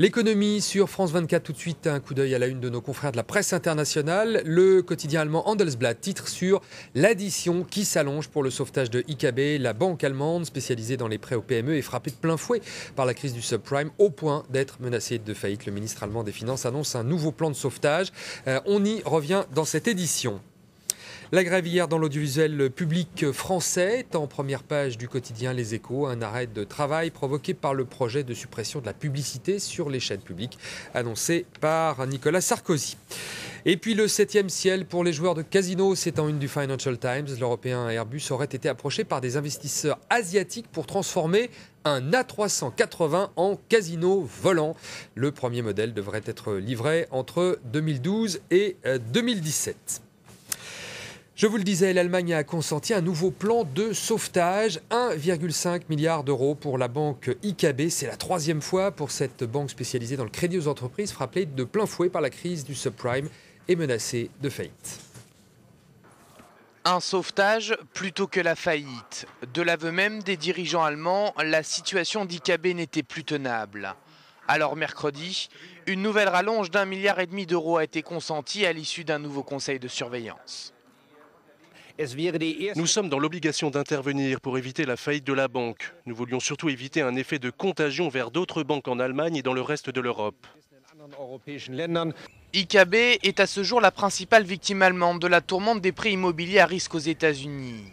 L'économie sur France 24, tout de suite, un coup d'œil à la une de nos confrères de la presse internationale. Le quotidien allemand Handelsblatt titre sur l'addition qui s'allonge pour le sauvetage de IKB. La banque allemande spécialisée dans les prêts aux PME est frappée de plein fouet par la crise du subprime au point d'être menacée de faillite. Le ministre allemand des Finances annonce un nouveau plan de sauvetage. On y revient dans cette édition. La grève hier dans l'audiovisuel public français est en première page du quotidien Les Échos. Un arrêt de travail provoqué par le projet de suppression de la publicité sur les chaînes publiques annoncé par Nicolas Sarkozy. Et puis le 7e ciel pour les joueurs de casino, c'est en une du Financial Times. L'Européen Airbus aurait été approché par des investisseurs asiatiques pour transformer un A380 en casino volant. Le premier modèle devrait être livré entre 2012 et 2017. Je vous le disais, l'Allemagne a consenti un nouveau plan de sauvetage, 1,5 milliard d'euros pour la banque IKB. C'est la troisième fois pour cette banque spécialisée dans le crédit aux entreprises frappée de plein fouet par la crise du subprime et menacée de faillite. Un sauvetage plutôt que la faillite. De l'aveu même des dirigeants allemands, la situation d'IKB n'était plus tenable. Alors mercredi, une nouvelle rallonge d'1,5 milliard d'euros a été consentie à l'issue d'un nouveau conseil de surveillance. Nous sommes dans l'obligation d'intervenir pour éviter la faillite de la banque. Nous voulions surtout éviter un effet de contagion vers d'autres banques en Allemagne et dans le reste de l'Europe. IKB est à ce jour la principale victime allemande de la tourmente des prêts immobiliers à risque aux États-Unis.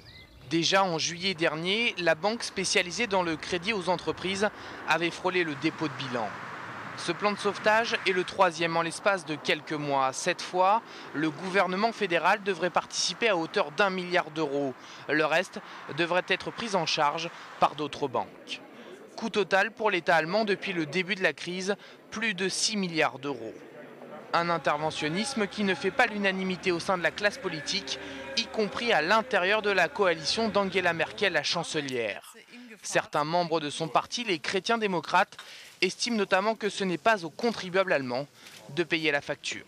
Déjà en juillet dernier, la banque spécialisée dans le crédit aux entreprises avait frôlé le dépôt de bilan. Ce plan de sauvetage est le troisième en l'espace de quelques mois. Cette fois, le gouvernement fédéral devrait participer à hauteur d'1 milliard d'euros. Le reste devrait être pris en charge par d'autres banques. Coût total pour l'État allemand depuis le début de la crise, plus de 6 milliards d'euros. Un interventionnisme qui ne fait pas l'unanimité au sein de la classe politique, y compris à l'intérieur de la coalition d'Angela Merkel, la chancelière. Certains membres de son parti, les chrétiens démocrates, estiment notamment que ce n'est pas aux contribuables allemands de payer la facture.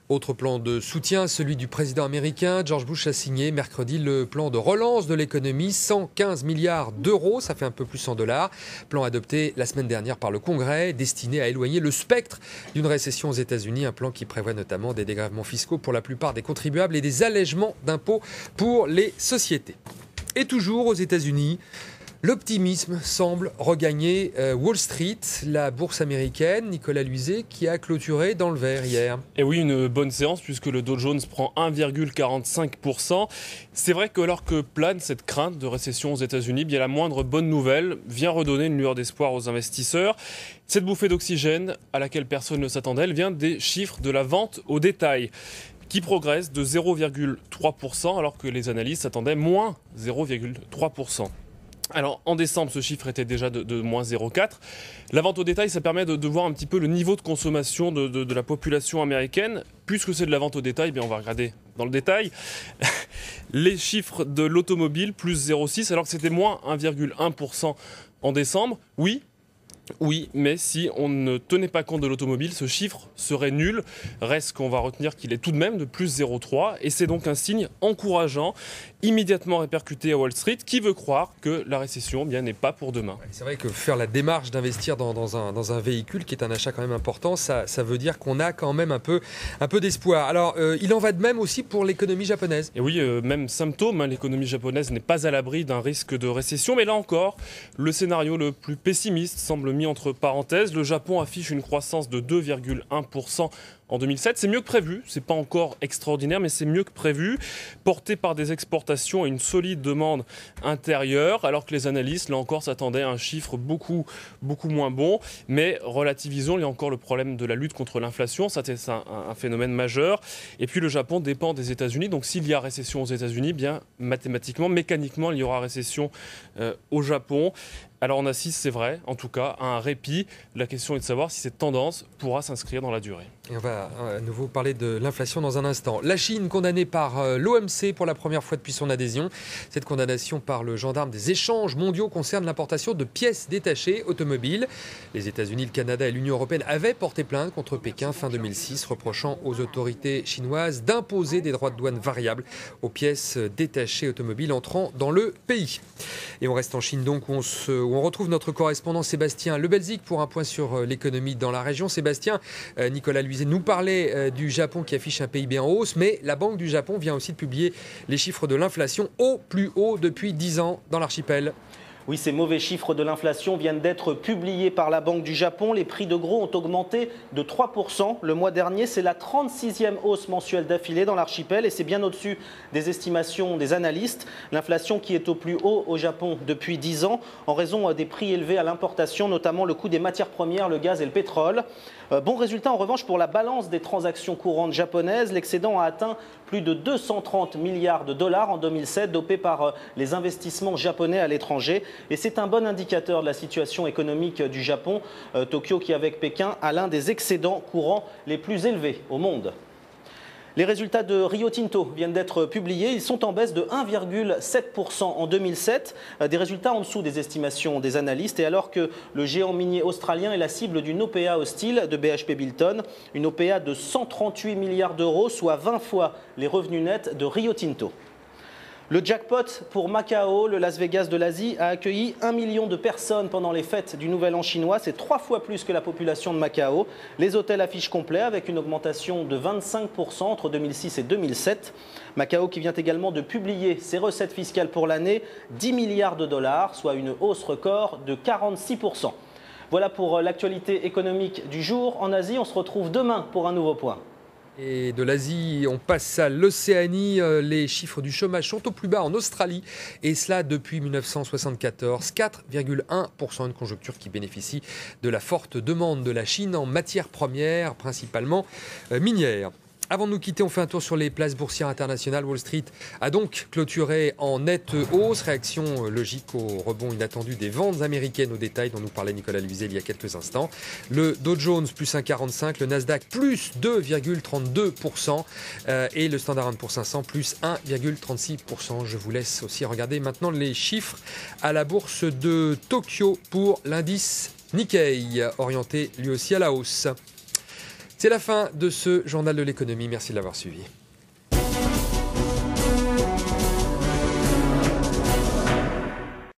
Autre plan de soutien, celui du président américain. George Bush a signé mercredi le plan de relance de l'économie, 115 milliards d'euros, ça fait un peu plus en dollars. Plan adopté la semaine dernière par le Congrès, destiné à éloigner le spectre d'une récession aux États-Unis. Un plan qui prévoit notamment des dégrèvements fiscaux pour la plupart des contribuables et des allègements d'impôts pour les sociétés. Et toujours aux États-Unis, l'optimisme semble regagner Wall Street, la bourse américaine. Nicolas Luizet qui a clôturé dans le vert hier. Et oui, une bonne séance puisque le Dow Jones prend 1,45%. C'est vrai que alors que plane cette crainte de récession aux États-Unis, bien la moindre bonne nouvelle vient redonner une lueur d'espoir aux investisseurs. Cette bouffée d'oxygène à laquelle personne ne s'attendait, elle vient des chiffres de la vente au détail, qui progresse de 0,3% alors que les analystes s'attendaient moins 0,3%. Alors en décembre, ce chiffre était déjà de moins 0,4. La vente au détail, ça permet de voir un petit peu le niveau de consommation de la population américaine. Puisque c'est de la vente au détail, bien on va regarder dans le détail. Les chiffres de l'automobile, plus 0,6, alors que c'était moins 1,1% en décembre. Oui, mais si on ne tenait pas compte de l'automobile, ce chiffre serait nul. Reste qu'on va retenir qu'il est tout de même de plus 0,3 et c'est donc un signe encourageant, immédiatement répercuté à Wall Street, qui veut croire que la récession n'est pas pour demain. C'est vrai que faire la démarche d'investir dans un véhicule qui est un achat quand même important, ça veut dire qu'on a quand même un peu d'espoir. Alors, il en va de même aussi pour l'économie japonaise. Et oui, même symptôme, l'économie japonaise n'est pas à l'abri d'un risque de récession, mais là encore, le scénario le plus pessimiste semble mis entre parenthèses. Le Japon affiche une croissance de 2,1% en 2007. C'est mieux que prévu, c'est pas encore extraordinaire, mais c'est mieux que prévu, porté par des exportations et une solide demande intérieure, alors que les analystes, là encore, s'attendaient à un chiffre beaucoup moins bon. Mais relativisons, il y a encore le problème de la lutte contre l'inflation, ça c'est un phénomène majeur. Et puis le Japon dépend des États-Unis, donc s'il y a récession aux États-Unis, bien mathématiquement, mécaniquement, il y aura récession au Japon. Alors on assiste, c'est vrai, en tout cas, à un répit. La question est de savoir si cette tendance pourra s'inscrire dans la durée. Et on va à nouveau parler de l'inflation dans un instant. La Chine condamnée par l'OMC pour la première fois depuis son adhésion. Cette condamnation par le gendarme des échanges mondiaux concerne l'importation de pièces détachées automobiles. Les États-Unis, le Canada et l'Union européenne avaient porté plainte contre Pékin fin 2006, reprochant aux autorités chinoises d'imposer des droits de douane variables aux pièces détachées automobiles entrant dans le pays. Et on reste en Chine donc où On retrouve notre correspondant Sébastien Lebelzik pour un point sur l'économie dans la région. Sébastien, Nicolas Luizet nous parlait du Japon qui affiche un PIB en hausse, mais la Banque du Japon vient aussi de publier les chiffres de l'inflation au plus haut depuis 10 ans dans l'archipel. Oui, ces mauvais chiffres de l'inflation viennent d'être publiés par la Banque du Japon. Les prix de gros ont augmenté de 3% le mois dernier. C'est la 36e hausse mensuelle d'affilée dans l'archipel et c'est bien au-dessus des estimations des analystes. L'inflation qui est au plus haut au Japon depuis 10 ans en raison des prix élevés à l'importation, notamment le coût des matières premières, le gaz et le pétrole. Bon résultat en revanche pour la balance des transactions courantes japonaises. L'excédent a atteint plus de 230 milliards de dollars en 2007, dopé par les investissements japonais à l'étranger. Et c'est un bon indicateur de la situation économique du Japon. Tokyo qui, avec Pékin, a l'un des excédents courants les plus élevés au monde. Les résultats de Rio Tinto viennent d'être publiés. Ils sont en baisse de 1,7% en 2007. Des résultats en dessous des estimations des analystes. Et alors que le géant minier australien est la cible d'une OPA hostile de BHP Billiton, une OPA de 138 milliards d'euros, soit 20 fois les revenus nets de Rio Tinto. Le jackpot pour Macao, le Las Vegas de l'Asie, a accueilli 1 million de personnes pendant les fêtes du Nouvel An chinois. C'est 3 fois plus que la population de Macao. Les hôtels affichent complet avec une augmentation de 25% entre 2006 et 2007. Macao qui vient également de publier ses recettes fiscales pour l'année, 10 milliards de dollars, soit une hausse record de 46%. Voilà pour l'actualité économique du jour. En Asie, on se retrouve demain pour un nouveau point. Et de l'Asie, on passe à l'Océanie. Les chiffres du chômage sont au plus bas en Australie. Et cela depuis 1974. 4,1%, une conjoncture qui bénéficie de la forte demande de la Chine en matières premières, principalement minières. Avant de nous quitter, on fait un tour sur les places boursières internationales. Wall Street a donc clôturé en nette hausse. Réaction logique au rebond inattendu des ventes américaines au détail dont nous parlait Nicolas Luizet il y a quelques instants. Le Dow Jones plus 1,45, le Nasdaq plus 2,32% et le Standard & Poor's 500 plus 1,36%. Je vous laisse aussi regarder maintenant les chiffres à la bourse de Tokyo pour l'indice Nikkei, orienté lui aussi à la hausse. C'est la fin de ce journal de l'économie. Merci de l'avoir suivi.